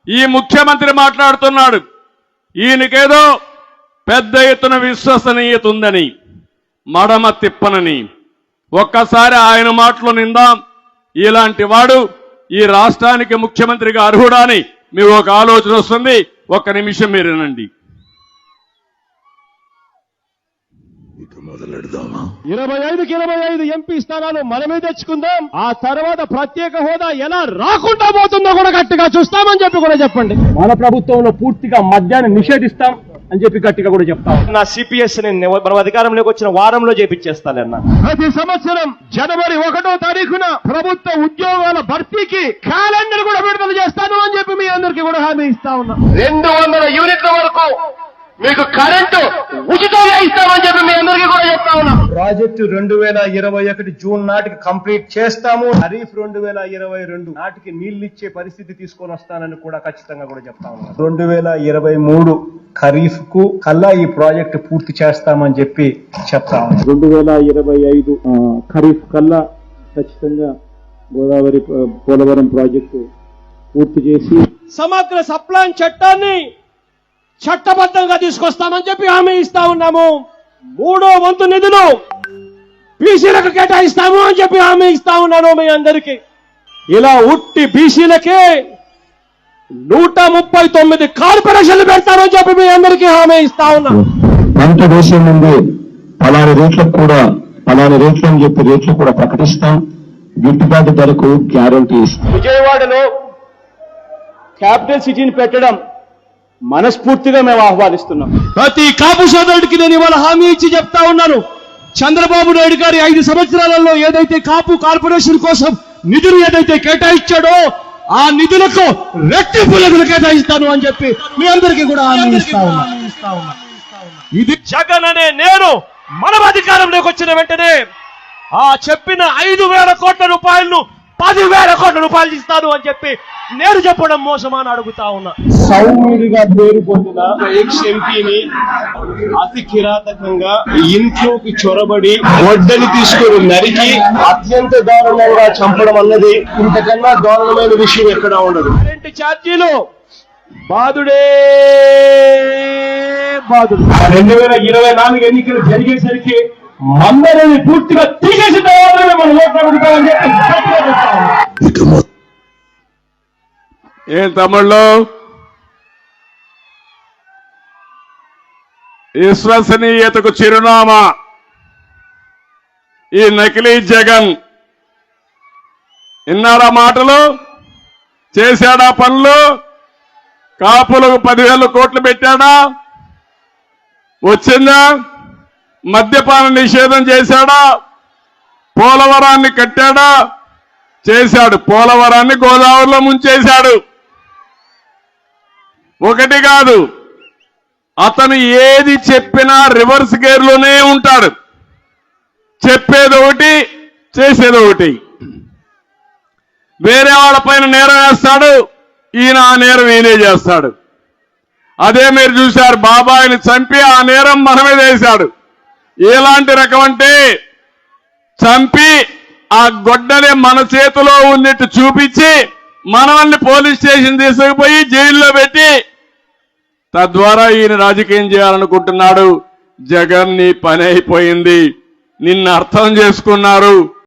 ఈ ముఖ్యమంత్రి మాట్లాడుతున్నాడు, ఈయనకేదో పెద్ద ఎత్తున విశ్వసనీయత ఉందని, మడమ తిప్పనని. ఒక్కసారి ఆయన మాటలు నిందాం. ఇలాంటి వాడు ఈ రాష్ట్రానికి ముఖ్యమంత్రిగా అర్హుడా అని మీకు ఒక ఆలోచన వస్తుంది. ఒక్క నిమిషం మీరు వినండి. 25కి 25 ఎంపీ స్థానాలు మనమే తెచ్చుకుందాం. ఆ తర్వాత ప్రత్యేక హోదా ఎలా రాకుండా పోతుందో కూడా గట్టిగా చూస్తామని చెప్పి కూడా చెప్పండి. మన ప్రభుత్వంలో పూర్తిగా మద్యాన్ని నిషేధిస్తాం అని చెప్పి గట్టిగా కూడా చెప్తాం. నా సిపిఎస్ మనం అధికారంలోకి వచ్చిన వారంలో చేపించేస్తానన్నా. ప్రతి సంవత్సరం జనవరి 1వ తారీఖున ప్రభుత్వ ఉద్యోగాల భర్తీకి క్యాలెండర్ కూడా విడుదల చేస్తాను అని చెప్పి మీ అందరికీ కూడా హామీ ఇస్తా ఉన్నా. 200 యూనిట్ల వరకు మీకు కరెంటు ఉచితంగా ఇస్తామని చెప్పి మీ అందరికీ కూడా చెప్తా ఉన్నా. ప్రాజెక్టు 2021 జూన్ నాటికి కంప్లీట్ చేస్తాము. ఖరీఫ్ 2022 నాటికి నీళ్లు ఇచ్చే పరిస్థితి తీసుకొని వస్తానని కూడా ఖచ్చితంగా కూడా చెప్తా ఉన్నా. 2023 ఖరీఫ్ కు కల్లా ఈ ప్రాజెక్టు పూర్తి చేస్తామని చెప్పి చెప్తా ఉన్నా. 2025 ఖరీఫ్ కల్లా ఖచ్చితంగా గోదావరి పోలవరం ప్రాజెక్టు పూర్తి చేసి సమగ్ర సప్లాన్ చట్టాన్ని చట్టబద్ధంగా తీసుకొస్తామని చెప్పి హామీ ఇస్తా ఉన్నాము. 3వ వంతు నిధులు బీసీలకు కేటాయిస్తాము అని చెప్పి హామీ ఇస్తా ఉన్నాను మీ అందరికీ. ఇలా ఉట్టి బీసీలకే 139 కార్పొరేషన్లు పెడతామని చెప్పి మీ అందరికీ హామీ ఇస్తా ఉన్నాను. పంట వేసే ముందు పలాని రేట్లకు కూడా పలాని రేట్లు అని చెప్పి రేట్లు కూడా ప్రకటిస్తాం. గిట్టుబాటు ధరకు గ్యారంటీ ఇస్తాం. విజయవాడలో క్యాపిటల్ సిటీని పెట్టడం మనస్ఫూర్తిగా మేము ఆహ్వానిస్తున్నాం. ప్రతి కాపు సోదరుడికి నేను ఇవాళ హామీ ఇచ్చి చెప్తా ఉన్నాను. చంద్రబాబు నాయుడు గారి 5 సంవత్సరాలలో ఏదైతే కాపు కార్పొరేషన్ కోసం నిధులు ఏదైతే కేటాయించాడో ఆ నిధులకు రెట్టింపు నిధులు కేటాయిస్తాను అని చెప్పి మీ అందరికీ కూడా హామీ ఇస్తా ఉన్నా. ఇది జగన్ అనే నేను మనం అధికారంలోకి వచ్చిన వెంటనే ఆ చెప్పిన 5,000 కోట్ల రూపాయలను 10,000 కోట్ల రూపాయలు ఇస్తాను అని చెప్పి నేను చెప్పడం మోసమా అని అడుగుతా ఉన్నా. సౌమ్యుడిగా పేరు పొందిన ఎక్స్ ఎంపీని అతి కిరాతకంగా ఇంట్లోకి చొరబడి గొడ్డలి తీసుకుని నరికి అత్యంత దారుణంగా చంపడం అన్నది ఇంతకన్నా దారుణమైన విషయం ఎక్కడా ఉండదు. కరెంటు ఛార్జీలు బాధుడే బాధుడు. 2024 ఎన్నికలు జరిగేసరికి మందరిని పూర్తిగా తీసేసిన తర్వాత మనం ఓట్లడుగుతామని చెప్పి ఏం తమ్ముళ్ళు, విశ్వసనీయతకు చిరునామా ఈ నకిలీ జగన్. విన్నారా మాటలు? చేశాడా పనులు? కాపులకు 10,000 కోట్లు పెట్టాడా? వచ్చిందా? మద్యపాన నిషేధం చేశాడా? పోలవరాన్ని కట్టాడా? చేశాడు. పోలవరాన్ని గోదావరిలో ముంచేశాడు. ఒకటి కాదు, అతను ఏది చెప్పినా రివర్స్ గేర్లోనే ఉంటాడు. చెప్పేది ఒకటి, చేసేది ఒకటి. వేరే వాళ్ళపైన నేరం వేస్తాడు, ఈయన ఆ నేరం ఈయనే చేస్తాడు. అదే మీరు చూశారు, బాబాయిని చంపి ఆ నేరం మనమే చేశాడు. ఎలాంటి రకం అంటే చంపి ఆ గొడ్డనే మన చేతిలో ఉన్నట్టు చూపించి మనల్ని పోలీస్ స్టేషన్ తీసుకుపోయి జైల్లో పెట్టి తద్వారా ఈయన రాజకీయం చేయాలనుకుంటున్నాడు. జగన్ నీ పని అయిపోయింది, నిన్ను అర్థం చేసుకున్నారు.